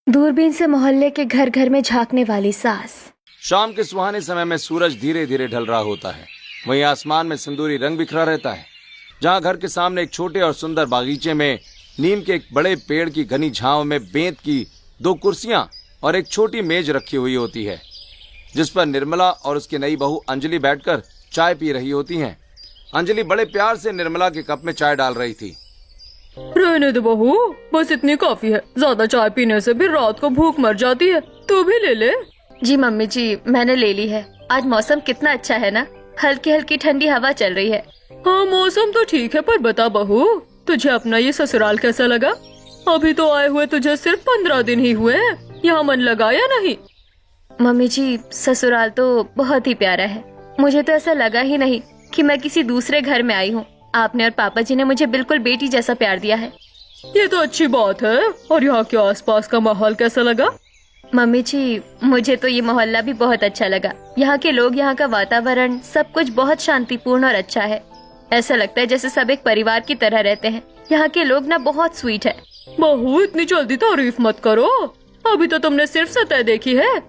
दूरबीन से मोहल्ले के घर घर में झांकने वाली सास। शाम के सुहाने समय में सूरज धीरे धीरे ढल रहा होता है। वहीं आसमान में सिंदूरी रंग बिखरा रहता है। जहां घर के सामने एक छोटे और सुंदर बागीचे में नीम के एक बड़े पेड़ की घनी छांव में बेंत की 2 कुर्सियां और एक छोटी मेज रखी हुई होती है, जिस पर निर्मला और उसकी नई बहू अंजलि बैठकर चाय पी रही होती हैं। अंजलि बड़े प्यार से निर्मला के कप में चाय डाल रही थी। रहने दो बहू, बस इतनी काफी है। ज्यादा चाय पीने से भी रात को भूख मर जाती है। तू भी ले ले। जी मम्मी जी, मैंने ले ली है। आज मौसम कितना अच्छा है ना, हल्की हल्की ठंडी हवा चल रही है। हाँ मौसम तो ठीक है, पर बता बहू, तुझे अपना ये ससुराल कैसा लगा? अभी तो आए हुए तुझे सिर्फ 15 दिन ही हुए हैं। यहाँ मन लगा या नहीं? मम्मी जी, ससुराल तो बहुत ही प्यारा है। मुझे तो ऐसा लगा ही नहीं कि मैं किसी दूसरे घर में आई हूँ। आपने और पापा जी ने मुझे बिल्कुल बेटी जैसा प्यार दिया है। ये तो अच्छी बात है। और यहाँ के आसपास का माहौल कैसा लगा? मम्मी जी, मुझे तो ये मोहल्ला भी बहुत अच्छा लगा। यहाँ के लोग, यहाँ का वातावरण, सब कुछ बहुत शांतिपूर्ण और अच्छा है। ऐसा लगता है जैसे सब एक परिवार की तरह रहते हैं। यहाँ के लोग ना बहुत स्वीट है। बहू, इतनी जल्दी तारीफ मत करो। अभी तो तुमने सिर्फ सतह देखी है।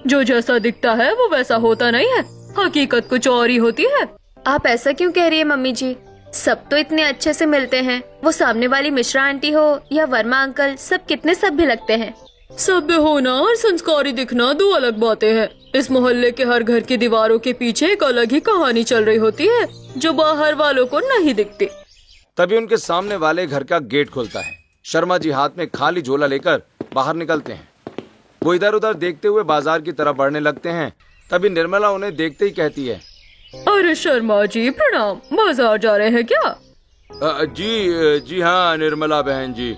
जो जैसा दिखता है वो वैसा होता नहीं है। हकीकत कुछ और ही होती है। आप ऐसा क्यों कह रही है मम्मी जी? सब तो इतने अच्छे से मिलते हैं। वो सामने वाली मिश्रा आंटी हो या वर्मा अंकल, सब कितने सभ्य लगते हैं। सभ्य होना और संस्कारी दिखना 2 अलग बातें हैं। इस मोहल्ले के हर घर की दीवारों के पीछे एक अलग ही कहानी चल रही होती है, जो बाहर वालों को नहीं दिखती। तभी उनके सामने वाले घर का गेट खुलता है। शर्मा जी हाथ में खाली झोला लेकर बाहर निकलते हैं। वो इधर उधर देखते हुए बाजार की तरफ बढ़ने लगते हैं। तभी निर्मला उन्हें देखते ही कहती है, अरे शर्मा जी प्रणाम, बाजार जा रहे हैं क्या? जी हाँ निर्मला बहन जी,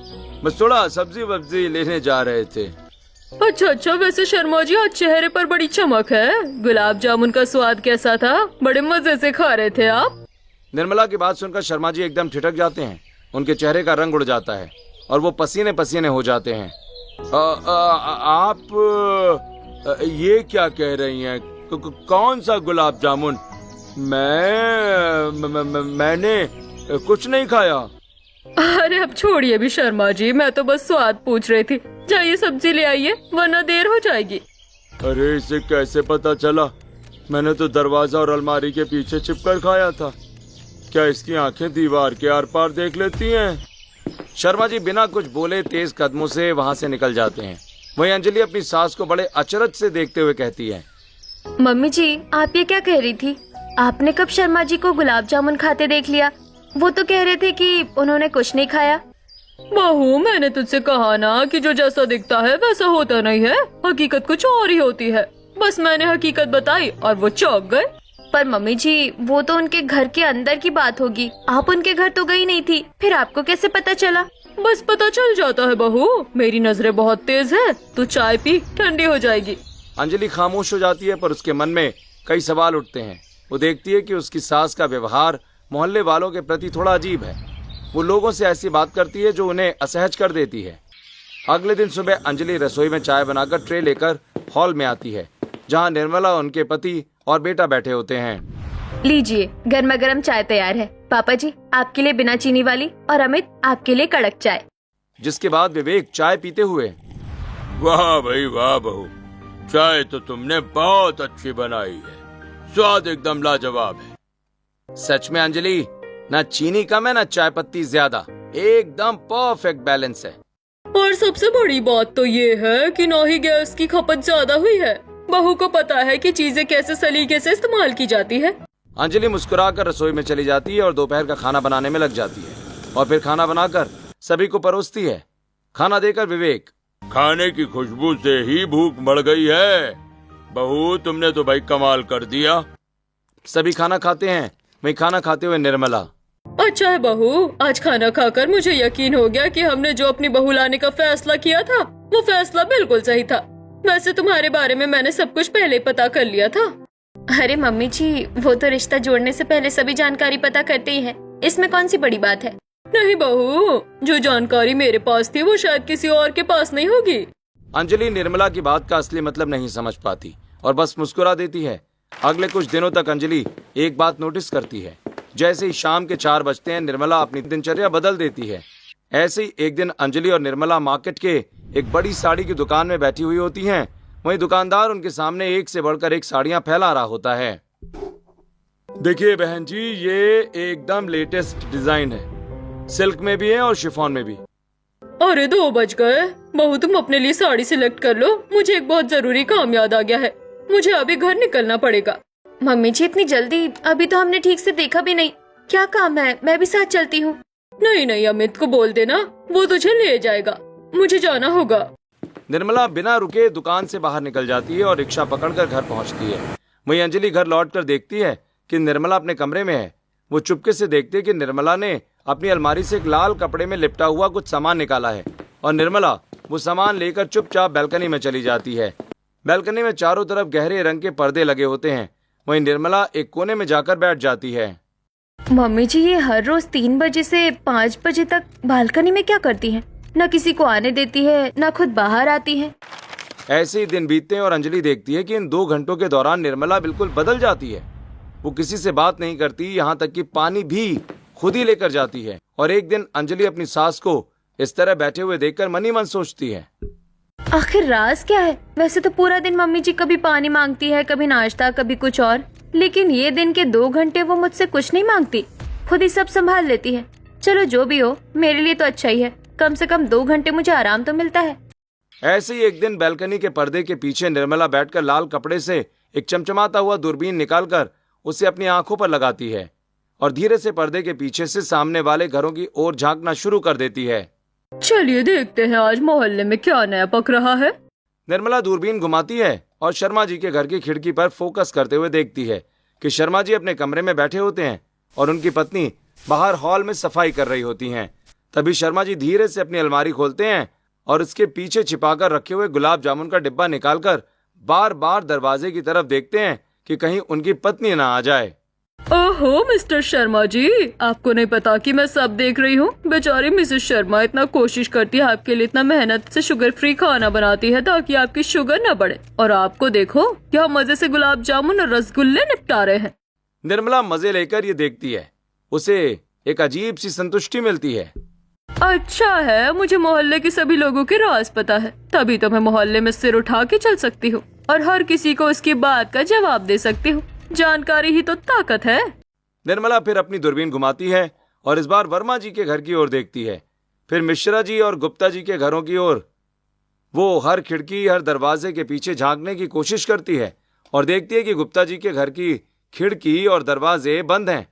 बस थोड़ा सब्जी वब्जी लेने जा रहे थे। अच्छा, वैसे शर्मा जी आज चेहरे पर बड़ी चमक है। गुलाब जामुन का स्वाद कैसा था? बड़े मजे से खा रहे थे आप? निर्मला की बात सुनकर शर्मा जी एकदम ठिठक जाते हैं। उनके चेहरे का रंग उड़ जाता है और वो पसीने पसीने हो जाते हैं। आप ये क्या कह रही हैं? कौन सा गुलाब जामुन? मैंने कुछ नहीं खाया। अरे अब छोड़िए भी शर्मा जी, मैं तो बस स्वाद पूछ रही थी। जाइए सब्जी ले आइए, वरना देर हो जाएगी। अरे इसे कैसे पता चला? मैंने तो दरवाजा और अलमारी के पीछे छिपकर खाया था। क्या इसकी आंखें दीवार के आर पार देख लेती हैं? शर्मा जी बिना कुछ बोले तेज कदमों से वहाँ से निकल जाते हैं। वहीं अंजलि अपनी सास को बड़े अचरज से देखते हुए कहती है, मम्मी जी, आप ये क्या कह रही थी? आपने कब शर्मा जी को गुलाब जामुन खाते देख लिया? वो तो कह रहे थे कि उन्होंने कुछ नहीं खाया। बहू, मैंने तुझसे कहा ना कि जो जैसा दिखता है वैसा होता नहीं है। हकीकत कुछ और ही होती है। बस मैंने हकीकत बताई और वो चौंक गए। पर मम्मी जी, वो तो उनके घर के अंदर की बात होगी। आप उनके घर तो गई नहीं थी, फिर आपको कैसे पता चला? बस पता चल जाता है बहू, मेरी नजरें बहुत तेज है। तू चाय पी, ठंडी हो जाएगी। अंजलि खामोश हो जाती है, पर उसके मन में कई सवाल उठते हैं। वो देखती है कि उसकी सास का व्यवहार मोहल्ले वालों के प्रति थोड़ा अजीब है। वो लोगों से ऐसी बात करती है जो उन्हें असहज कर देती है। अगले दिन सुबह अंजलि रसोई में चाय बनाकर ट्रे लेकर हॉल में आती है, जहां निर्मला, उनके पति और बेटा बैठे होते हैं। लीजिए, गर्मा गर्म चाय तैयार है। पापा जी, आपके लिए बिना चीनी वाली, और अमित आपके लिए कड़क चाय। जिसके बाद विवेक चाय पीते हुए, वाह भाई वाह बहू, चाय तो तुमने बहुत अच्छी बनाई है। स्वाद एकदम लाजवाब है। सच में अंजलि, ना चीनी कम है ना चाय पत्ती ज्यादा, एकदम परफेक्ट बैलेंस है। और सबसे बड़ी बात तो ये है कि ना ही गैस की खपत ज्यादा हुई है। बहू को पता है कि चीजें कैसे सलीके से इस्तेमाल की जाती है। अंजलि मुस्कुराकर रसोई में चली जाती है और दोपहर का खाना बनाने में लग जाती है और फिर खाना बनाकर सभी को परोसती है। खाना देकर विवेक, खाने की खुशबू से ही भूख बढ़ गई है। बहू, तुमने तो भाई कमाल कर दिया। सभी खाना खाते हैं। वहीं खाना खाते हुए निर्मला, अच्छा है बहू, आज खाना खाकर मुझे यकीन हो गया कि हमने जो अपनी बहू लाने का फैसला किया था वो फैसला बिल्कुल सही था। वैसे तुम्हारे बारे में मैंने सब कुछ पहले ही पता कर लिया था। अरे मम्मी जी, वो तो रिश्ता जोड़ने से पहले सभी जानकारी पता करते ही है। इसमें कौन सी बड़ी बात है? नहीं बहू, जो जानकारी मेरे पास थी वो शायद किसी और के पास नहीं होगी। अंजलि निर्मला की बात का असली मतलब नहीं समझ पाती और बस मुस्कुरा देती है। अगले कुछ दिनों तक अंजलि एक बात नोटिस करती है। जैसे ही शाम के 4 बजते हैं, निर्मला अपनी दिनचर्या बदल देती है। ऐसे ही एक दिन अंजलि और निर्मला मार्केट के एक बड़ी साड़ी की दुकान में बैठी हुई होती हैं। वहीं दुकानदार उनके सामने एक से बढ़कर एक साड़ियां फैला रहा होता है। देखिए बहन जी, ये एकदम लेटेस्ट डिजाइन है, सिल्क में भी है और शिफॉन में भी। अरे 2 बज गए। बहू तुम अपने लिए साड़ी सिलेक्ट कर लो, मुझे एक बहुत जरूरी काम याद आ गया है, मुझे अभी घर निकलना पड़ेगा। मम्मी जी इतनी जल्दी? अभी तो हमने ठीक से देखा भी नहीं। क्या काम है? मैं भी साथ चलती हूँ। नहीं नहीं, अमित को बोल देना, वो तुझे ले जाएगा, मुझे जाना होगा। निर्मला बिना रुके दुकान से बाहर निकल जाती है और रिक्शा पकड़कर घर पहुंचती है। वहीं अंजलि घर लौटकर देखती है कि निर्मला अपने कमरे में है। वो चुपके से देखती है कि निर्मला ने अपनी अलमारी से एक लाल कपड़े में लिपटा हुआ कुछ सामान निकाला है और निर्मला वो सामान लेकर चुपचाप बैल्कनी में चली जाती है। बैल्कनी में चारों तरफ गहरे रंग के पर्दे लगे होते हैं। वहीं निर्मला एक कोने में जाकर बैठ जाती है। मम्मी जी ये हर रोज 3 बजे से 5 बजे तक बालकनी में क्या करती हैं? न किसी को आने देती है, न खुद बाहर आती है। ऐसे ही दिन बीतते हैं और अंजलि देखती है कि इन 2 घंटों के दौरान निर्मला बिल्कुल बदल जाती है। वो किसी से बात नहीं करती, यहाँ तक कि पानी भी खुद ही लेकर जाती है। और एक दिन अंजलि अपनी सास को इस तरह बैठे हुए देखकर मन ही मन सोचती है, आखिर राज क्या है? वैसे तो पूरा दिन मम्मी जी कभी पानी मांगती है, कभी नाश्ता, कभी कुछ और, लेकिन ये दिन के 2 घंटे वो मुझसे कुछ नहीं मांगती, खुद ही सब संभाल लेती है। चलो जो भी हो, मेरे लिए तो अच्छा ही है, कम से कम 2 घंटे मुझे आराम तो मिलता है। ऐसे ही एक दिन बैल्कनी के पर्दे के पीछे निर्मला बैठकर लाल कपड़े से एक चमचमाता हुआ दूरबीन निकालकर उसे अपनी आंखों पर लगाती है और धीरे से पर्दे के पीछे से सामने वाले घरों की ओर झांकना शुरू कर देती है। चलिए देखते हैं आज मोहल्ले में क्या नया पक रहा है। निर्मला दूरबीन घुमाती है और शर्मा जी के घर की खिड़की पर फोकस करते हुए देखती है कि शर्मा जी अपने कमरे में बैठे होते हैं और उनकी पत्नी बाहर हॉल में सफाई कर रही होती हैं। तभी शर्मा जी धीरे से अपनी अलमारी खोलते हैं और उसके पीछे छिपाकर रखे हुए गुलाब जामुन का डिब्बा निकालकर बार बार दरवाजे की तरफ देखते हैं कि कहीं उनकी पत्नी ना आ जाए। ओहो मिस्टर शर्मा जी, आपको नहीं पता कि मैं सब देख रही हूँ। बेचारी मिसेस शर्मा इतना कोशिश करती है आपके लिए, इतना मेहनत से शुगर फ्री खाना बनाती है ताकि आपकी शुगर न बढ़े, और आपको देखो क्या मजे से गुलाब जामुन और रसगुल्ले निपटा रहे हैं। निर्मला मजे लेकर ये देखती है, उसे एक अजीब सी संतुष्टि मिलती है। अच्छा है, मुझे मोहल्ले के सभी लोगों के राज पता है, तभी तो मैं मोहल्ले में सिर उठा के चल सकती हूँ और हर किसी को उसकी बात का जवाब दे सकती हूँ। जानकारी ही तो ताकत है। निर्मला फिर अपनी दूरबीन घुमाती है और इस बार वर्मा जी के घर की ओर देखती है, फिर मिश्रा जी और गुप्ता जी के घरों की ओर। वो हर खिड़की, हर दरवाजे के पीछे झांकने की कोशिश करती है और देखती है कि गुप्ता जी के घर की खिड़की और दरवाजे बंद हैं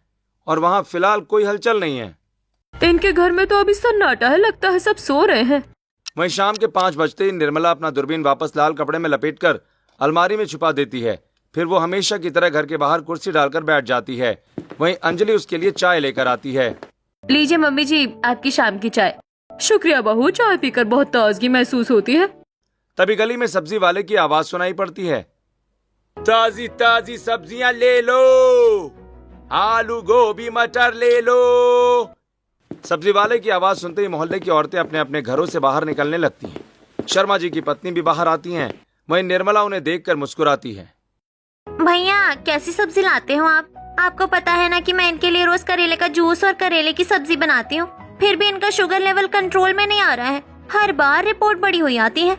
और वहां फिलहाल कोई हलचल नहीं है। इनके घर में तो अभी सन्नाटा है, लगता है सब सो रहे हैं। वहीं शाम के 5 बजते ही निर्मला अपना दूरबीन वापस लाल कपड़े में लपेटकर अलमारी में छुपा देती है। फिर वो हमेशा की तरह घर के बाहर कुर्सी डालकर बैठ जाती है। वहीं अंजलि उसके लिए चाय लेकर आती है। लीजिए मम्मी जी, आपकी शाम की चाय। शुक्रिया बहू, चाय पीकर बहुत ताजगी महसूस होती है। तभी गली में सब्जी वाले की आवाज सुनाई पड़ती है, ताजी ताजी सब्जियां ले लो, आलू गोभी मटर ले लो। सब्जी वाले की आवाज सुनते ही मोहल्ले की औरतें अपने अपने घरों से बाहर निकलने लगती हैं। शर्मा जी की पत्नी भी बाहर आती हैं। वहीं निर्मला उन्हें देखकर मुस्कुराती है। भैया कैसी सब्जी लाते हो आप? आपको पता है ना कि मैं इनके लिए रोज करेले का जूस और करेले की सब्जी बनाती हूँ, फिर भी इनका शुगर लेवल कंट्रोल में नहीं आ रहा है, हर बार रिपोर्ट बड़ी हुई आती है।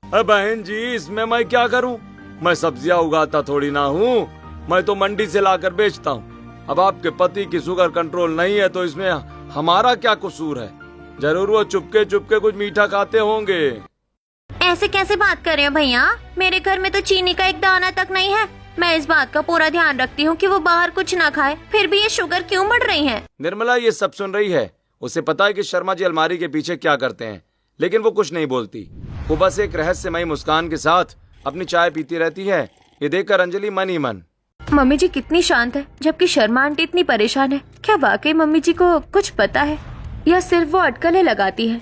बहन जी, इसमें मैं क्या करूं? मैं सब्जियां उगाता थोड़ी ना हूं, मैं तो मंडी से लाकर बेचता हूं। अब आपके पति की शुगर कंट्रोल नहीं है तो इसमें हमारा क्या कसूर है? जरूर वो चुपके चुपके कुछ मीठा खाते होंगे। ऐसे कैसे बात कर रहे हो भैया? मेरे घर में तो चीनी का एक दाना तक नहीं है। मैं इस बात का पूरा ध्यान रखती हूँ कि वो बाहर कुछ ना खाए, फिर भी ये शुगर क्यों बढ़ रही है? निर्मला ये सब सुन रही है। उसे पता है कि शर्मा जी अलमारी के पीछे क्या करते हैं, लेकिन वो कुछ नहीं बोलती। वो बस एक रहस्यमयी मुस्कान के साथ अपनी चाय पीती रहती है। ये देखकर अंजलि मन ही मन, मम्मी जी कितनी शांत है, जबकि शर्मा आंटी इतनी परेशान है। क्या वाकई मम्मी जी को कुछ पता है या सिर्फ वो अटकलें लगाती है?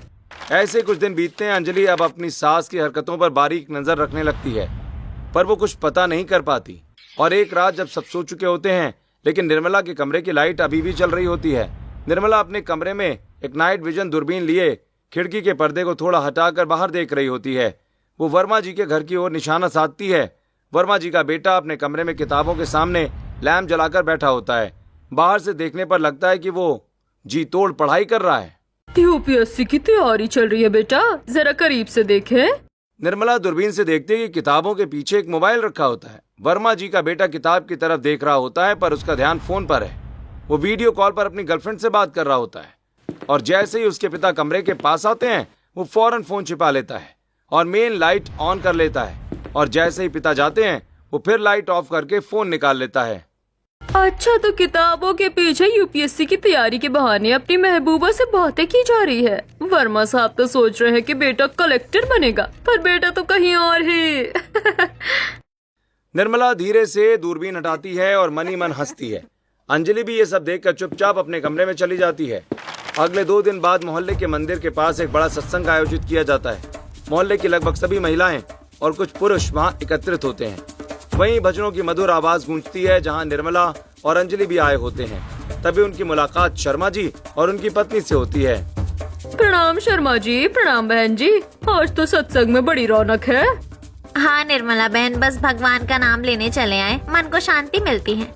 ऐसे कुछ दिन बीतते हैं। अंजलि अब अपनी सास की हरकतों पर बारीक नजर रखने लगती है, पर वो कुछ पता नहीं कर पाती। और एक रात जब सब सो चुके होते हैं, लेकिन निर्मला के कमरे की लाइट अभी भी चल रही होती है। निर्मला अपने कमरे में एक नाइट विजन दूरबीन लिए खिड़की के पर्दे को थोड़ा हटाकर बाहर देख रही होती है। वो वर्मा जी के घर की ओर निशाना साधती है। वर्मा जी का बेटा अपने कमरे में किताबों के सामने लैंप जलाकर बैठा होता है। बाहर से देखने पर लगता है कि वो जी तोड़ पढ़ाई कर रहा है। यूपीएससी की तैयारी चल रही है बेटा, जरा करीब से देखें। निर्मला दूरबीन से देखती है कि किताबों के पीछे एक मोबाइल रखा होता है। वर्मा जी का बेटा किताब की तरफ देख रहा होता है, पर उसका ध्यान फोन पर है। वो वीडियो कॉल पर अपनी गर्लफ्रेंड से बात कर रहा होता है, और जैसे ही उसके पिता कमरे के पास आते हैं वो फौरन फोन छिपा लेता है और मेन लाइट ऑन कर लेता है, और जैसे ही पिता जाते हैं वो फिर लाइट ऑफ करके फोन निकाल लेता है। अच्छा, तो किताबों के पीछे यूपीएससी की तैयारी के बहाने अपनी महबूबा से बातें की जा रही है। वर्मा साहब तो सोच रहे हैं कि बेटा कलेक्टर बनेगा, पर बेटा तो कहीं और ही। निर्मला धीरे से दूरबीन हटाती है और मनी मन हंसती है। अंजलि भी ये सब देखकर चुपचाप अपने कमरे में चली जाती है। अगले 2 दिन बाद मोहल्ले के मंदिर के पास एक बड़ा सत्संग आयोजित किया जाता है। मोहल्ले की लगभग सभी महिलाएं और कुछ पुरुष वहां एकत्रित होते हैं। वहीं भजनों की मधुर आवाज गूंजती है, जहां निर्मला और अंजलि भी आए होते हैं। तभी उनकी मुलाकात शर्मा जी और उनकी पत्नी से होती है। प्रणाम शर्मा जी। प्रणाम बहन जी, आज तो सत्संग में बड़ी रौनक है। हाँ निर्मला बहन, बस भगवान का नाम लेने चले आए, मन को शांति मिलती है।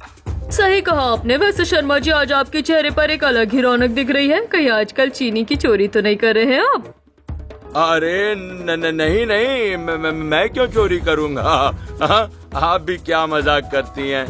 सही कहा आपने। वैसे शर्मा जी, आज आपके चेहरे पर एक अलग ही रौनक दिख रही है। कहीं आजकल चीनी की चोरी तो नहीं कर रहे हैं आप? अरे नहीं, मैं क्यों चोरी करूँगा? आप भी क्या मजाक करती हैं?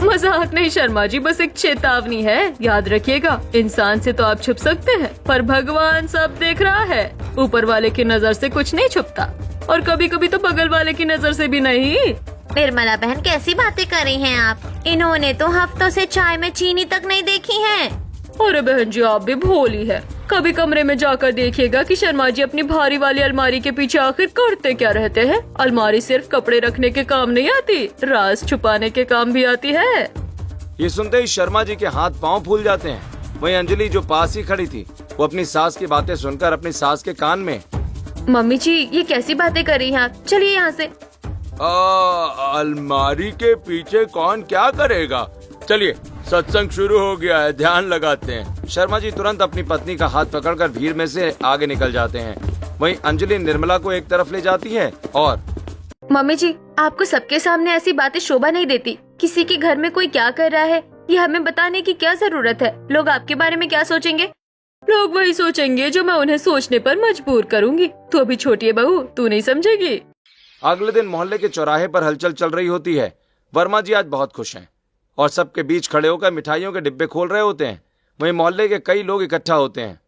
मजाक नहीं शर्मा जी, बस एक चेतावनी है। याद रखिएगा, इंसान से तो आप छुप सकते हैं, पर भगवान सब देख रहा है। ऊपर वाले की नजर से कुछ नहीं छुपता, और कभी कभी तो बगल वाले की नजर से भी नहीं। निर्मला बहन, कैसी बातें कर रही हैं आप? इन्होंने तो हफ्तों से चाय में चीनी तक नहीं देखी है। अरे बहन जी, आप भी भोली है। कभी कमरे में जाकर देखिएगा कि शर्मा जी अपनी भारी वाली अलमारी के पीछे आखिर करते क्या रहते हैं। अलमारी सिर्फ कपड़े रखने के काम नहीं आती, राज छुपाने के काम भी आती है। ये सुनते ही शर्मा जी के हाथ पांव फूल जाते हैं। वहीं अंजलि जो पास ही खड़ी थी, वो अपनी सास की बातें सुनकर अपनी सास के कान में, मम्मी जी ये कैसी बातें कर रही हैं आप? चलिए यहाँ से। अलमारी के पीछे कौन क्या करेगा? चलिए, सत्संग शुरू हो गया है, ध्यान लगाते हैं। शर्मा जी तुरंत अपनी पत्नी का हाथ पकड़कर भीड़ में से आगे निकल जाते हैं। वहीं अंजलि निर्मला को एक तरफ ले जाती है और, मम्मी जी, आपको सबके सामने ऐसी बातें शोभा नहीं देती। किसी के घर में कोई क्या कर रहा है ये हमें बताने की क्या जरूरत है? लोग आपके बारे में क्या सोचेंगे? लोग वही सोचेंगे जो मैं उन्हें सोचने पर मजबूर करूंगी। तू अभी छोटी है बहू, तू नहीं समझेगी। अगले दिन मोहल्ले के चौराहे पर हलचल चल रही होती है। वर्मा जी आज बहुत खुश हैं और सबके बीच खड़े होकर मिठाइयों के डिब्बे खोल रहे होते हैं। वहीं मोहल्ले के कई लोग इकट्ठा होते हैं।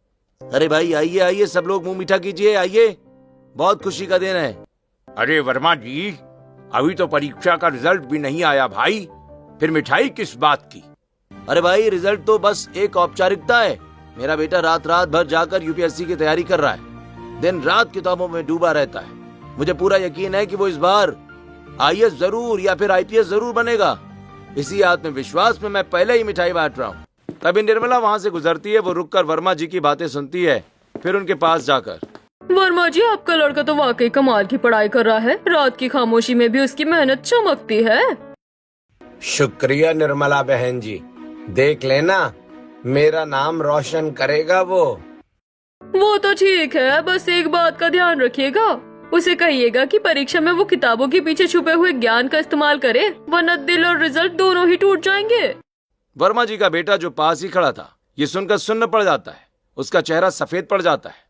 अरे भाई आइए आइए, सब लोग मुंह मीठा कीजिए, आइए, बहुत खुशी का दिन है। अरे वर्मा जी, अभी तो परीक्षा का रिजल्ट भी नहीं आया भाई, फिर मिठाई किस बात की? अरे भाई, रिजल्ट तो बस एक औपचारिकता है। मेरा बेटा रात रात भर जाकर यूपीएससी की तैयारी कर रहा है, दिन रात किताबों में डूबा रहता है। मुझे पूरा यकीन है कि वो इस बार आईएएस जरूर या फिर आईपीएस जरूर बनेगा। इसी आत्मविश्वास में मैं पहले ही मिठाई बांट रहा हूँ। तभी निर्मला वहाँ से गुजरती है। वो रुककर वर्मा जी की बातें सुनती है, फिर उनके पास जाकर, वर्मा जी, आपका लड़का तो वाकई कमाल की पढ़ाई कर रहा है। रात की खामोशी में भी उसकी मेहनत चमकती है। शुक्रिया निर्मला बहन जी, देख लेना मेरा नाम रोशन करेगा वो। वो तो ठीक है, बस एक बात का ध्यान रखिएगा, उसे कहिएगा कि परीक्षा में वो किताबों के पीछे छुपे हुए ज्ञान का इस्तेमाल करे, वरना दिल और रिजल्ट दोनों ही टूट जाएंगे। वर्मा जी का बेटा जो पास ही खड़ा था, ये सुनकर सुन्न पड़ जाता है। उसका चेहरा सफेद पड़ जाता है।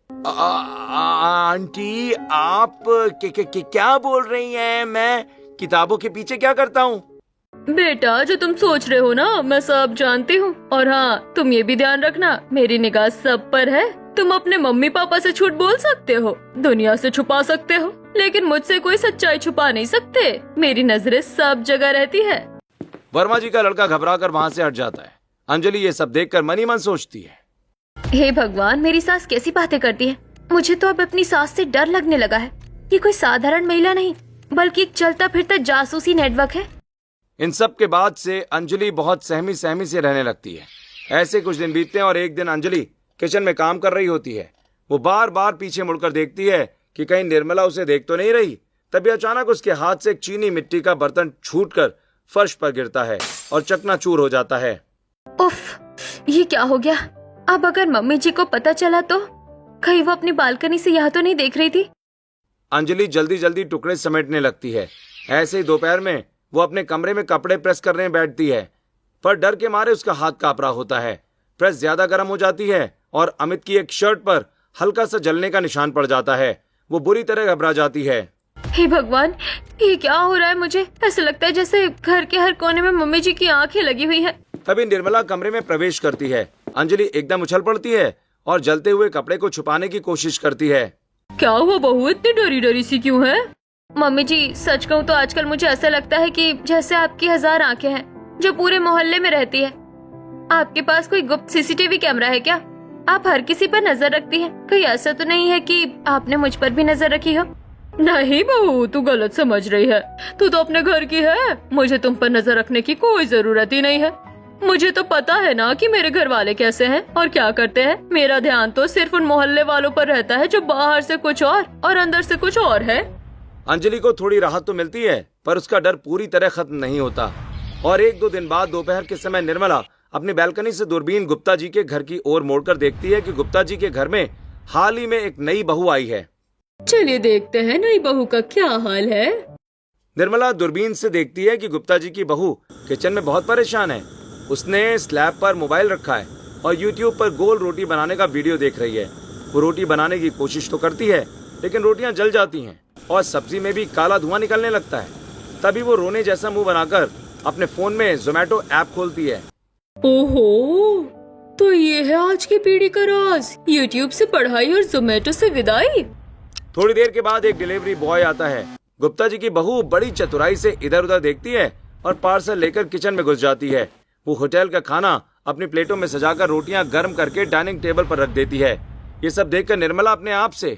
आंटी, आप क्या बोल रही हैं? मैं किताबों के पीछे क्या करता हूँ? बेटा, जो तुम सोच रहे हो ना, मैं सब जानती हूँ। और हाँ, तुम ये भी ध्यान रखना, मेरी निगाह सब पर है। तुम अपने मम्मी पापा से झूठ बोल सकते हो, दुनिया से छुपा सकते हो, लेकिन मुझसे कोई सच्चाई छुपा नहीं सकते। मेरी नजरें सब जगह रहती है। वर्मा जी का लड़का घबराकर वहाँ से हट जाता है। अंजलि ये सब देखकर मनी मन सोचती है, हे भगवान, मेरी सास कैसी बातें करती है। मुझे तो अब अपनी सास से डर लगने लगा है। ये कोई साधारण महिला नहीं, बल्कि एक चलता फिरता जासूसी नेटवर्क है। इन सब के बाद से अंजलि बहुत सहमी सहमी से रहने लगती है। ऐसे कुछ दिन बीतते हैं और एक दिन अंजलि किचन में काम कर रही होती है। वो बार बार पीछे मुड़कर देखती है कि कहीं निर्मला उसे देख तो नहीं रही। तभी अचानक उसके हाथ से एक चीनी मिट्टी का बर्तन छूटकर फर्श पर गिरता है और चकनाचूर हो जाता है। उफ, ये क्या हो गया? अब अगर मम्मी जी को पता चला तो? कहीं वो अपनी बालकनी से यहाँ तो नहीं देख रही थी? अंजलि जल्दी जल्दी टुकड़े समेटने लगती है। ऐसे ही दोपहर में वो अपने कमरे में कपड़े प्रेस करने बैठती है, पर डर के मारे उसका हाथ कांप रहा होता है। प्रेस ज्यादा गर्म हो जाती है और अमित की एक शर्ट पर हल्का सा जलने का निशान पड़ जाता है। वो बुरी तरह घबरा जाती है। हे भगवान, ये क्या हो रहा है? मुझे ऐसा लगता है जैसे घर के हर कोने में मम्मी जी की आंखें लगी हुई हैं। तभी निर्मला कमरे में प्रवेश करती है। अंजलि एकदम उछल पड़ती है और जलते हुए कपड़े को छुपाने की कोशिश करती है। क्या हुआ बहू, इतनी डरी डरी सी क्यों है? मम्मी जी, सच कहूँ तो आजकल मुझे ऐसा लगता है कि जैसे आपकी 1000 आंखें हैं जो पूरे मोहल्ले में रहती है। आपके पास कोई गुप्त सीसीटीवी कैमरा है क्या? आप हर किसी पर नजर रखती हैं। कहीं ऐसा तो नहीं है कि आपने मुझ पर भी नजर रखी हो? नहीं बहू, तू गलत समझ रही है। तू तो अपने घर की है, मुझे तुम पर नजर रखने की कोई जरूरत ही नहीं है। मुझे तो पता है ना कि मेरे घर वाले कैसे हैं और क्या करते हैं। मेरा ध्यान तो सिर्फ उन मोहल्ले वालों पर रहता है जो बाहर से कुछ और अंदर से कुछ और है। अंजलि को थोड़ी राहत तो मिलती है, पर उसका डर पूरी तरह खत्म नहीं होता। और 1-2 दिन बाद दोपहर के समय निर्मला अपनी बैल्कनी से दूरबीन गुप्ता जी के घर की ओर मोड़कर देखती है कि गुप्ता जी के घर में हाल ही में एक नई बहू आई है। चलिए देखते हैं नई बहू का क्या हाल है। निर्मला दूरबीन से देखती है कि गुप्ता जी की बहू किचन में बहुत परेशान है। उसने स्लैब पर मोबाइल रखा है और यूट्यूब पर गोल रोटी बनाने का वीडियो देख रही है। वो रोटी बनाने की कोशिश तो करती है, लेकिन रोटियां जल जाती हैं और सब्जी में भी काला धुआं निकलने लगता है। तभी वो रोने जैसा मुंह बनाकर अपने फोन में जोमेटो ऐप खोलती है। ओहो, तो ये है आज की पीढ़ी का राज, यूट्यूब से पढ़ाई और जोमेटो से विदाई। थोड़ी देर के बाद एक डिलीवरी बॉय आता है। गुप्ता जी की बहू बड़ी चतुराई से इधर उधर देखती है और पार्सल लेकर किचन में घुस जाती है। वो होटल का खाना अपनी प्लेटों में सजाकर रोटियां गर्म करके डाइनिंग टेबल पर रख देती है। ये सब देखकर निर्मला अपने आप से,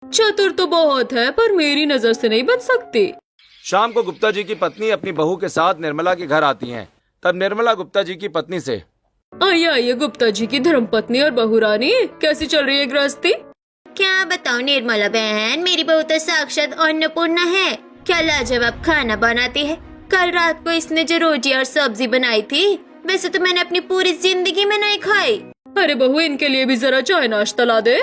चतुर तो बहुत है पर मेरी नजर से नहीं बच सकती। शाम को गुप्ता जी की पत्नी अपनी बहू के साथ निर्मला के घर आती हैं। तब निर्मला गुप्ता जी की पत्नी से, आइए आइए गुप्ता जी की धर्मपत्नी और बहू रानी, कैसी चल रही है गृहस्थी? क्या बताओ निर्मला बहन, मेरी बहू तो साक्षात अन्नपूर्णा है। क्या लाजवाब खाना बनाती है। कल रात को इसने जो रोटी और सब्जी बनाई थी, वैसे तो मैंने अपनी पूरी जिंदगी में नहीं खाई। अरे बहू, इनके लिए भी जरा चाय नाश्ता ला दे।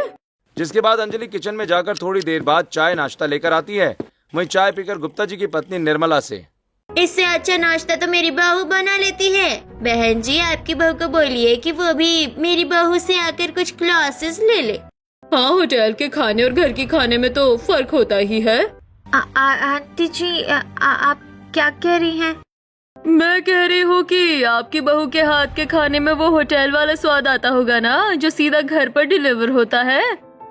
जिसके बाद अंजलि किचन में जाकर थोड़ी देर बाद चाय नाश्ता लेकर आती है। वहीं चाय पीकर गुप्ता जी की पत्नी निर्मला से, इससे अच्छा नाश्ता तो मेरी बहू बना लेती है। बहन जी, आपकी बहू को बोलिए कि वो भी मेरी बहू से आकर कुछ क्लासेस ले ले। हाँ, होटल के खाने और घर के खाने में तो फर्क होता ही है। आंटी जी, आप क्या कह रही हैं? मैं कह रही हूँ कि आपकी बहू के हाथ के खाने में वो होटल वाला स्वाद आता होगा ना, जो सीधा घर पर डिलीवर होता है।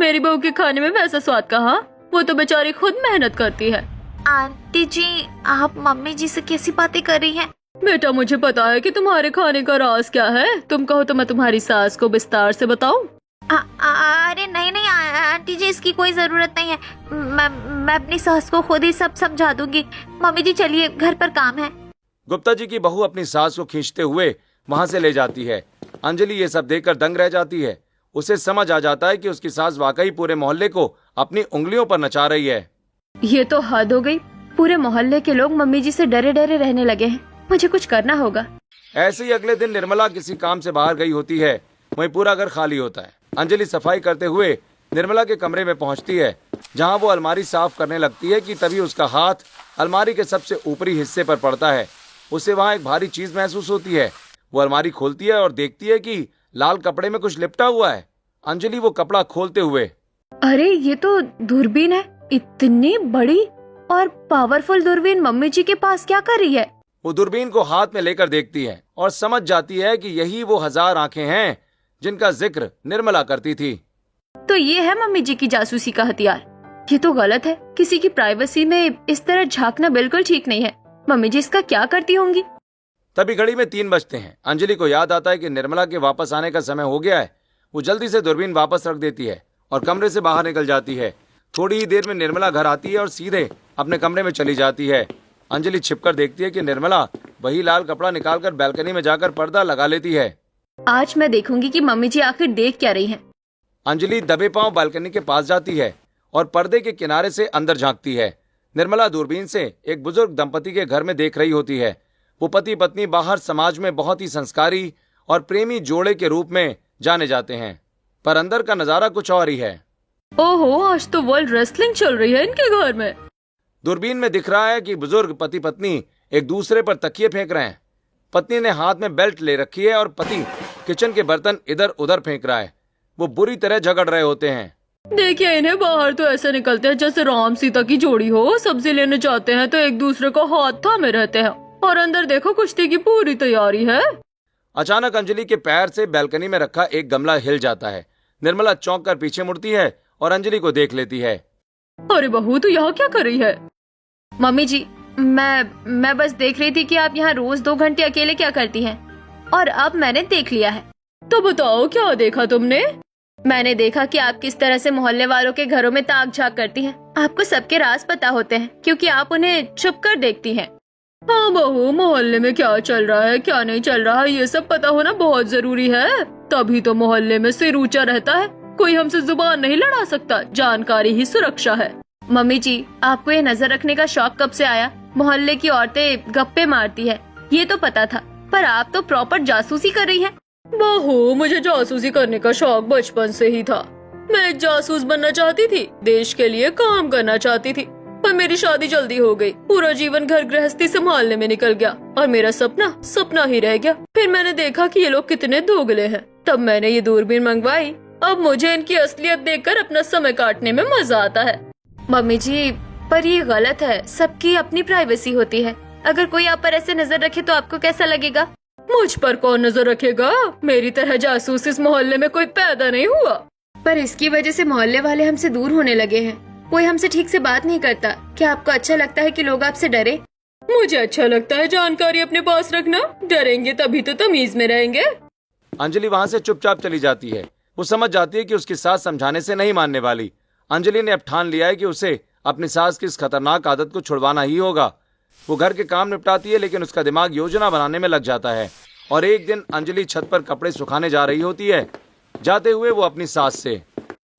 मेरी बहू के खाने में वैसा स्वाद कहाँ, वो तो बेचारी खुद मेहनत करती है। आंटी जी, आप मम्मी जी से कैसी बातें कर रही हैं? बेटा, मुझे पता है कि तुम्हारे खाने का राज क्या है। तुम कहो तो मैं तुम्हारी सास को विस्तार से बताऊं। अरे नहीं नहीं आंटी जी, इसकी कोई जरूरत नहीं है। मैं अपनी सास को खुद ही सब समझा दूंगी। मम्मी जी चलिए, घर पर काम है। गुप्ता जी की बहू अपनी सास को खींचते हुए वहां से ले जाती है। अंजलि ये सब देखकर दंग रह जाती है। उसे समझ आ जाता है कि उसकी सास वाकई पूरे मोहल्ले को अपनी उंगलियों पर नचा रही है। ये तो हद हो गई। पूरे मोहल्ले के लोग मम्मी जी से डरे डरे रहने लगे हैं। मुझे कुछ करना होगा। ऐसे ही अगले दिन निर्मला किसी काम से बाहर गई होती है। वहीं पूरा घर खाली होता है। अंजलि सफाई करते हुए निर्मला के कमरे में पहुंचती है, जहां वो अलमारी साफ करने लगती है कि तभी उसका हाथ अलमारी के सबसे ऊपरी हिस्से पर पड़ता है। उसे वहां एक भारी चीज महसूस होती है। वो अलमारी खोलती है और देखती है कि लाल कपड़े में कुछ लिपटा हुआ है। अंजलि वो कपड़ा खोलते हुए, अरे ये तो दूरबीन है। इतनी बड़ी और पावरफुल दूरबीन मम्मी जी के पास क्या कर रही है? वो दूरबीन को हाथ में लेकर देखती है और समझ जाती है कि यही वो 1000 आंखें हैं जिनका जिक्र निर्मला करती थी। तो ये है मम्मी जी की जासूसी का हथियार। ये तो गलत है। किसी की प्राइवेसी में इस तरह झांकना बिल्कुल ठीक नहीं है। मम्मी जी इसका क्या करती होंगी? तभी घड़ी में 3 बजते हैं। अंजलि को याद आता है कि निर्मला के वापस आने का समय हो गया है। वो जल्दी से दूरबीन वापस रख देती है और कमरे से बाहर निकल जाती है। थोड़ी ही देर में निर्मला घर आती है और सीधे अपने कमरे में चली जाती है। अंजलि छिपकर देखती है कि निर्मला वही लाल कपड़ा निकालकर बैल्कनी में जाकर पर्दा लगा लेती है। आज मैं देखूंगी कि मम्मी जी आखिर देख क्या रही हैं। अंजलि दबे पांव बालकनी के पास जाती है और पर्दे के किनारे से अंदर झांकती है। निर्मला दूरबीन से एक बुजुर्ग दंपति के घर में देख रही होती है। वो पति पत्नी बाहर समाज में बहुत ही संस्कारी और प्रेमी जोड़े के रूप में जाने जाते हैं, पर अंदर का नजारा कुछ और ही है। ओहो, आज तो वर्ल्ड रेसलिंग चल रही है इनके घर में। दूरबीन में दिख रहा है कि बुजुर्ग पति पत्नी एक दूसरे पर तकिए फेंक रहे हैं। पत्नी ने हाथ में बेल्ट ले रखी है और पति किचन के बर्तन इधर उधर फेंक रहा है। वो बुरी तरह झगड़ रहे होते हैं। देखिए, इन्हें बाहर तो ऐसे निकलते हैं जैसे राम सीता की जोड़ी हो। सब्जी लेने जाते हैं तो एक दूसरे को हाथ थामे रहते हैं, और अंदर देखो कुश्ती की पूरी तैयारी है। अचानक अंजलि के पैर से बैल्कनी में रखा एक गमला हिल जाता है। निर्मला चौंक कर पीछे मुड़ती है और अंजलि को देख लेती है। अरे बहू, तू यहाँ क्या कर रही है? मम्मी जी, मैं बस देख रही थी कि आप यहाँ रोज 2 घंटे अकेले क्या करती हैं, और अब मैंने देख लिया है। तो बताओ, क्या देखा तुमने? मैंने देखा कि आप किस तरह से मोहल्ले वालों के घरों में ताक झाक करती हैं। आपको सबके राज पता होते हैं क्योंकि आप उन्हें छुप कर देखती हैं। हाँ बहू, मोहल्ले में क्या चल रहा है क्या नहीं चल रहा है ये सब पता होना बहुत जरूरी है। तभी तो मोहल्ले में सिर ऊंचा रहता है। कोई हमसे जुबान नहीं लड़ा सकता। जानकारी ही सुरक्षा है। मम्मी जी, आपको ये नजर रखने का शौक कब से आया? मोहल्ले की औरतें गप्पे मारती है, ये तो पता था, पर आप तो प्रॉपर जासूसी कर रही है। बहू, मुझे जासूसी करने का शौक बचपन से ही था। मैं एक जासूस बनना चाहती थी, देश के लिए काम करना चाहती थी, पर मेरी शादी जल्दी हो गई। पूरा जीवन घर गृहस्थी संभालने में निकल गया और मेरा सपना सपना ही रह गया। फिर मैंने देखा कि ये लोग कितने दोगले हैं, तब मैंने ये दूरबीन मंगवाई। अब मुझे इनकी असलियत देखकर अपना समय काटने में मजा आता है। मम्मी जी, पर ये गलत है। सबकी अपनी प्राइवेसी होती है। अगर कोई आप पर ऐसे नजर रखे तो आपको कैसा लगेगा? मुझ पर कौन नजर रखेगा? मेरी तरह जासूस इस मोहल्ले में कोई पैदा नहीं हुआ। पर इसकी वजह से मोहल्ले वाले हमसे दूर होने लगे हैं। कोई हमसे ठीक से बात नहीं करता। क्या आपको अच्छा लगता है कि लोग आपसे डरे? मुझे अच्छा लगता है जानकारी अपने पास रखना। डरेंगे तभी तो तमीज में रहेंगे। अंजलि वहाँ से चुपचाप चली जाती है। वो समझ जाती है कि उसकी सास समझाने से नहीं मानने वाली। अंजलि ने अब ठान लिया है कि उसे अपनी सास की इस खतरनाक आदत को छुड़वाना ही होगा। वो घर के काम निपटाती है, लेकिन उसका दिमाग योजना बनाने में लग जाता है। और एक दिन अंजलि छत पर कपड़े सुखाने जा रही होती है। जाते हुए वो अपनी सास से,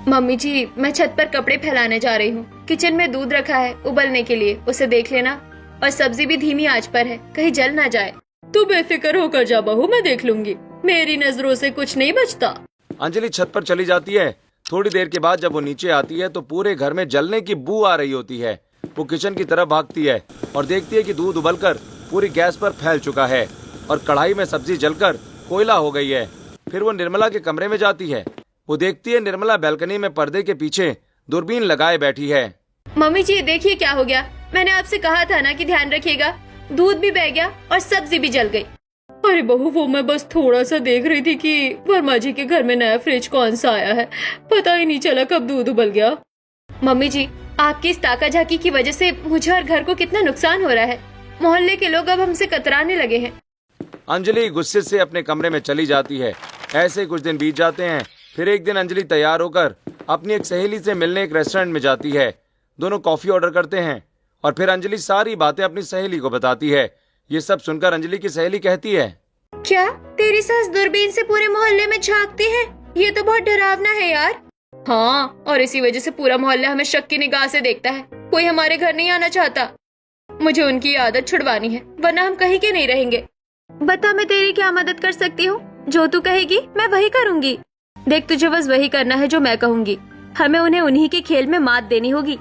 मम्मी जी, मैं छत पर कपड़े फैलाने जा रही हूँ। किचन में दूध रखा है उबलने के लिए, उसे देख लेना। और सब्जी भी धीमी आंच पर है, कहीं जल ना जाए। तू बेफिक्र होकर जा बहू, मैं देख लूंगी। मेरी नजरों से कुछ नहीं बचता। अंजलि छत पर चली जाती है। थोड़ी देर के बाद जब वो नीचे आती है तो पूरे घर में जलने की बू आ रही होती है। वो किचन की तरफ भागती है और देखती है कि दूध उबलकर पूरी गैस पर फैल चुका है और कढ़ाई में सब्जी जलकर कोयला हो गई है। फिर वो निर्मला के कमरे में जाती है। वो देखती है निर्मला बैल्कनी में पर्दे के पीछे दूरबीन लगाए बैठी है। मम्मी जी, देखिए क्या हो गया। मैंने आपसे कहा था ना कि ध्यान रखिएगा। दूध भी बह गया और सब्जी भी जल गई। अरे बहू, वो मैं बस थोड़ा सा देख रही थी कि वर्मा जी के घर में नया फ्रिज कौन सा आया है। पता ही नहीं चला कब दूध उबल गया। मम्मी जी, आपकी इस ताकाझाकी की वजह से मुझे और घर को कितना नुकसान हो रहा है। मोहल्ले के लोग अब हमसे कतराने लगे हैं। अंजलि गुस्से से अपने कमरे में चली जाती है। ऐसे कुछ दिन बीत जाते हैं। फिर एक दिन अंजलि तैयार होकर अपनी एक सहेली से मिलने एक रेस्टोरेंट में जाती है। दोनों कॉफी ऑर्डर करते हैं और फिर अंजलि सारी बातें अपनी सहेली को बताती है। ये सब सुनकर अंजलि की सहेली कहती है, क्या तेरी सास दूरबीन से पूरे मोहल्ले में झांकती है? ये तो बहुत डरावना है यार। हाँ, और इसी वजह से पूरा मोहल्ला हमें शक की निगाह से देखता है। कोई हमारे घर नहीं आना चाहता। मुझे उनकी आदत छुड़वानी है, वरना हम कहीं के नहीं रहेंगे। बता, मैं तेरी क्या मदद कर सकती हूँ? जो तू कहेगी मैं वही करूँगी। देख, तुझे बस वही करना है जो मैं कहूँगी। हमें उन्हें उन्हीं के खेल में मात देनी होगी।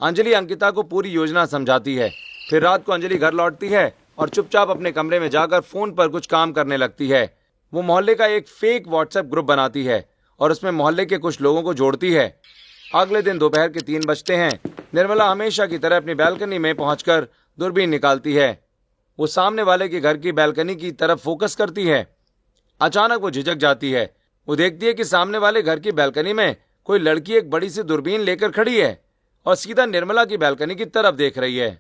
अंजलि अंकिता को पूरी योजना समझाती है। फिर रात को अंजलि घर लौटती है और चुपचाप अपने कमरे में जाकर फोन पर कुछ काम करने लगती है। वो मोहल्ले का एक फेक व्हाट्सएप ग्रुप बनाती है और उसमें मोहल्ले के कुछ लोगों को जोड़ती है। अगले दिन दोपहर के 3 बजते हैं। निर्मला हमेशा की तरह अपनी बैल्कनी में पहुंचकर दूरबीन निकालती है। वो सामने वाले के घर की बैल्कनी की तरफ फोकस करती है। अचानक वो झिझक जाती है। वो देखती है कि सामने वाले घर की बैल्कनी में कोई लड़की एक बड़ी सी दूरबीन लेकर खड़ी है और सीधा निर्मला की बैल्कनी की तरफ देख रही है।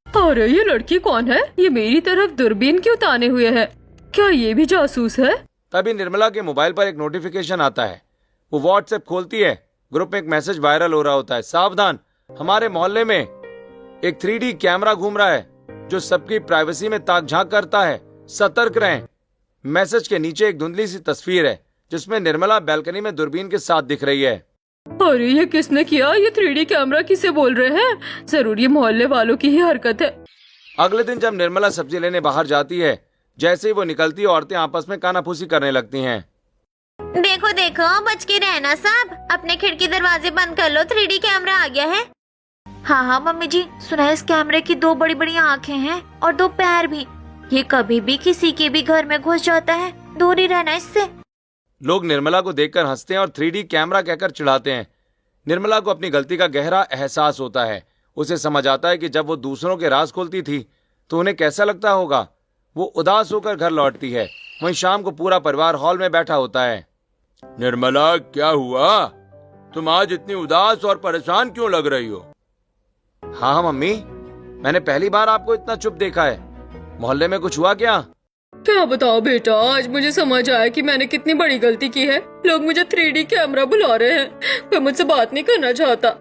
अरे ये लड़की कौन है? ये मेरी तरफ दूरबीन क्यों ताने हुए है? क्या ये भी जासूस है? तभी निर्मला के मोबाइल पर एक नोटिफिकेशन आता है। वो व्हाट्सएप खोलती है। ग्रुप में एक मैसेज वायरल हो रहा होता है, सावधान, हमारे मोहल्ले में एक 3D कैमरा घूम रहा है जो सबकी प्राइवेसी में ताक झांक करता है, सतर्क रहें। मैसेज के नीचे एक धुंधली सी तस्वीर है जिसमें निर्मला बैल्कनी में दूरबीन के साथ दिख रही है। अरे ये किसने किया? ये 3D कैमरा किसे बोल रहे हैं? जरूर ये मोहल्ले वालों की ही हरकत है। अगले दिन जब निर्मला सब्जी लेने बाहर जाती है, जैसे ही वो निकलती है औरतें आपस में कानाफूसी करने लगती हैं। देखो देखो, बच के रहना सब। अपने खिड़की दरवाजे बंद कर लो, 3D कैमरा आ गया है। हाँ हाँ मम्मी जी, सुना है इस कैमरे की 2 बड़ी बड़ी आँखें हैं और 2 पैर भी। ये कभी भी किसी के भी घर में घुस जाता है, दूर ही रहना इससे। लोग निर्मला को देखकर हंसते हैं और 3D कैमरा कहकर चिढ़ाते हैं। निर्मला को अपनी गलती का गहरा एहसास होता है। उसे समझ आता है कि जब वो दूसरों के राज खोलती थी तो उन्हें कैसा लगता होगा। वो उदास होकर घर लौटती है। वहीं शाम को पूरा परिवार हॉल में बैठा होता है। निर्मला, क्या हुआ? तुम आज इतनी उदास और परेशान क्यों लग रही हो? हाँ मम्मी, मैंने पहली बार आपको इतना चुप देखा है। मोहल्ले में कुछ हुआ क्या? क्या बताओ बेटा, आज मुझे समझ आया कि मैंने कितनी बड़ी गलती की है। लोग मुझे 3D कैमरा बुला रहे हैं। कोई मुझसे बात नहीं करना चाहता।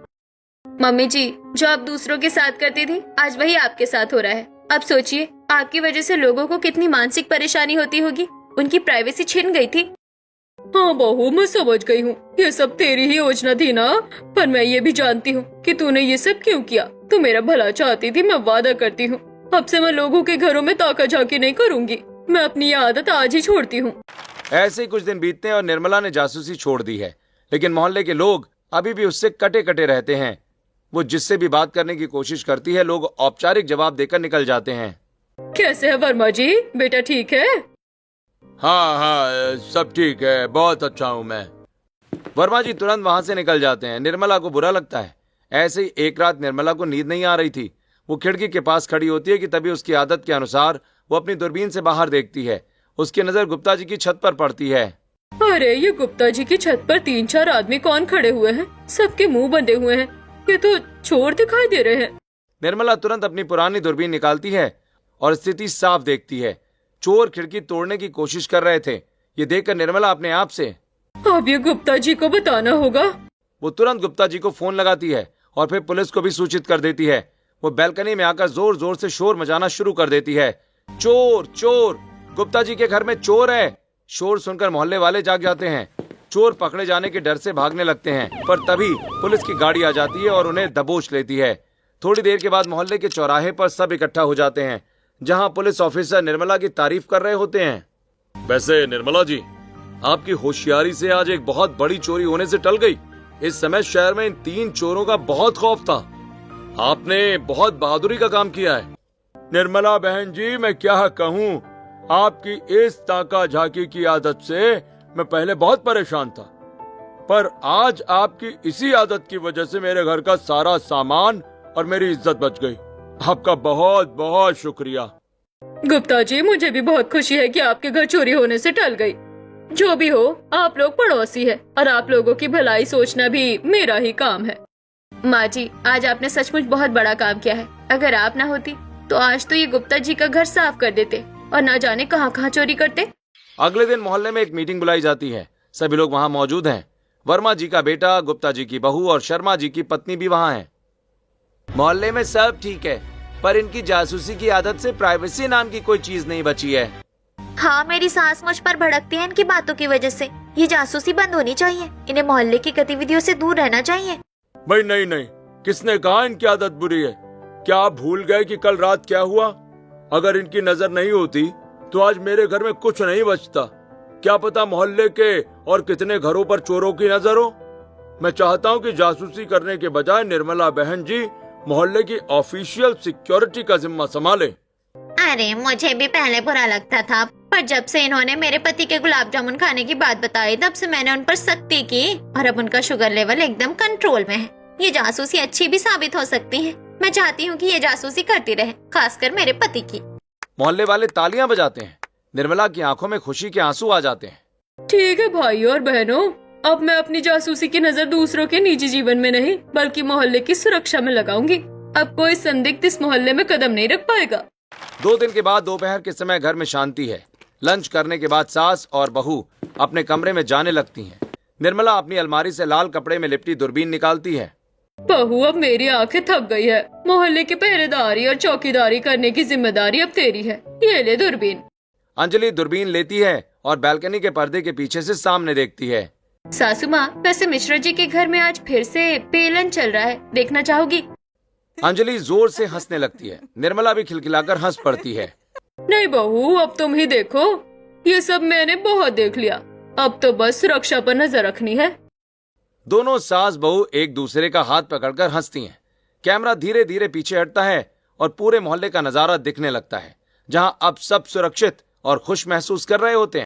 मम्मी जी, जो आप दूसरों के साथ करती थी आज वही आपके साथ हो रहा है। अब सोचिए, आपकी वजह से लोगों को कितनी मानसिक परेशानी होती होगी। उनकी प्राइवेसी छिन गई थी। हाँ बहू, मैं समझ गई हूँ। ये सब तेरी ही योजना थी ना। पर मैं ये भी जानती हूँ कि तूने ये सब क्यों किया। तू मेरा भला चाहती थी। मैं वादा करती हूँ, अब से मैं लोगों के घरों में ताका झाकी नहीं करूँगी। मैं अपनी ये आदत आज ही छोड़ती हूँ। ऐसे ही कुछ दिन बीतते हैं और निर्मला ने जासूसी छोड़ दी है, लेकिन मोहल्ले के लोग अभी भी उससे कटे कटे रहते हैं। वो जिससे भी बात करने की कोशिश करती है, लोग औपचारिक जवाब देकर निकल जाते हैं। कैसे है वर्मा जी? बेटा ठीक है? हाँ हाँ, सब ठीक है, बहुत अच्छा हूँ मैं। वर्मा जी तुरंत वहां से निकल जाते हैं। निर्मला को बुरा लगता है। ऐसे ही एक रात निर्मला को नींद नहीं आ रही थी। वो खिड़की के पास खड़ी होती है कि तभी उसकी आदत के अनुसार वो अपनी दूरबीन से बाहर देखती है। उसकी नजर गुप्ता जी की छत पर पड़ती है। अरे, ये गुप्ता जी की छत पर 3-4 आदमी कौन खड़े हुए हैं? सबके मुंह बंधे हुए हैं। ये तो चोर दिखाई दे रहे हैं। निर्मला तुरंत अपनी पुरानी दूरबीन निकालती है और स्थिति साफ देखती है। चोर खिड़की तोड़ने की कोशिश कर रहे थे। ये देखकर निर्मला अपने आप से, अब ये गुप्ता जी को बताना होगा। वो तुरंत गुप्ता जी को फोन लगाती है और फिर पुलिस को भी सूचित कर देती है। वो बैल्कनी में आकर जोर जोर से शोर मचाना शुरू कर देती है। चोर चोर, गुप्ता जी के घर में चोर है। शोर सुनकर मोहल्ले वाले जाग जाते हैं। चोर पकड़े जाने के डर से भागने लगते हैं, पर तभी पुलिस की गाड़ी आ जाती है और उन्हें दबोच लेती है। थोड़ी देर के बाद मोहल्ले के चौराहे पर सब इकट्ठा हो जाते हैं, जहां पुलिस ऑफिसर निर्मला की तारीफ कर रहे होते हैं। वैसे निर्मला जी, आपकी होशियारी से आज एक बहुत बड़ी चोरी होने से टल गई। इस समय शहर में इन 3 चोरों का बहुत खौफ था। आपने बहुत बहादुरी का काम किया है। निर्मला बहन जी, मैं क्या कहूँ, आपकी इस ताका झाकी की आदत से मैं पहले बहुत परेशान था, पर आज आपकी इसी आदत की वजह से मेरे घर का सारा सामान और मेरी इज्जत बच गई। आपका बहुत बहुत शुक्रिया। गुप्ता जी, मुझे भी बहुत खुशी है कि आपके घर चोरी होने से टल गई। जो भी हो, आप लोग पड़ोसी है और आप लोगों की भलाई सोचना भी मेरा ही काम है। माँ जी, आज आपने सचमुच बहुत बड़ा काम किया है। अगर आप ना होती तो आज तो ये गुप्ता जी का घर साफ कर देते और ना जाने कहाँ कहाँ चोरी करते। अगले दिन मोहल्ले में एक मीटिंग बुलाई जाती है। सभी लोग वहां मौजूद हैं। वर्मा जी का बेटा, गुप्ता जी की बहू और शर्मा जी की पत्नी भी वहां हैं। मोहल्ले में सब ठीक है, पर इनकी जासूसी की आदत से प्राइवेसी नाम की कोई चीज नहीं बची है। हाँ, मेरी सास मुझ पर भड़कती है इनकी बातों की वजह से। ये जासूसी बंद होनी चाहिए। इन्हें मोहल्ले की गतिविधियों से दूर रहना चाहिए। भाई नहीं नहीं, किसने कहा इनकी आदत बुरी है? क्या आप भूल गए कि कल रात क्या हुआ? अगर इनकी नजर नहीं होती तो आज मेरे घर में कुछ नहीं बचता। क्या पता मोहल्ले के और कितने घरों पर चोरों की नजर हो। मैं चाहता हूँ कि जासूसी करने के बजाय निर्मला बहन जी मोहल्ले की ऑफिशियल सिक्योरिटी का जिम्मा संभाले। अरे, मुझे भी पहले बुरा लगता था, पर जब से इन्होंने मेरे पति के गुलाब जामुन खाने की बात बताई, तब से मैंने उन पर सख्ती की और अब उनका शुगर लेवल एकदम कंट्रोल में है। ये जासूसी अच्छी भी साबित हो सकती है। मैं चाहती हूँ कि ये जासूसी करती रहे, खासकर मेरे पति की। मोहल्ले वाले तालियां बजाते हैं। निर्मला की आंखों में खुशी के आंसू आ जाते हैं। ठीक है भाइयों और बहनों, अब मैं अपनी जासूसी की नजर दूसरों के निजी जीवन में नहीं बल्कि मोहल्ले की सुरक्षा में लगाऊंगी। अब कोई संदिग्ध इस मोहल्ले में कदम नहीं रख पाएगा। 2 दिन के बाद दोपहर के समय घर में शांति है। लंच करने के बाद सास और बहू अपने कमरे में जाने लगती हैं। निर्मला अपनी अलमारी से लाल कपड़े में लिपटी दूरबीन निकालती है। बहू, अब मेरी आंखें थक गई है। मोहल्ले की पहरेदारी और चौकीदारी करने की जिम्मेदारी अब तेरी है। ये ले दूरबीन। अंजलि दूरबीन लेती है और बैल्कनी के पर्दे के पीछे से सामने देखती है। सासू माँ, वैसे मिश्रा जी के घर में आज फिर से पेलन चल रहा है, देखना चाहोगी? अंजलि जोर से हंसने लगती है। निर्मला भी खिलखिलाकर हंस पड़ती है। नहीं बहू, अब तुम ही देखो। ये सब मैंने बहुत देख लिया। अब तो बस सुरक्षा पर नजर रखनी है। दोनों सास बहू एक दूसरे का हाथ पकड़कर हंसती हैं। कैमरा धीरे धीरे पीछे हटता है और पूरे मोहल्ले का नजारा दिखने लगता है, जहां अब सब सुरक्षित और खुश महसूस कर रहे होते हैं।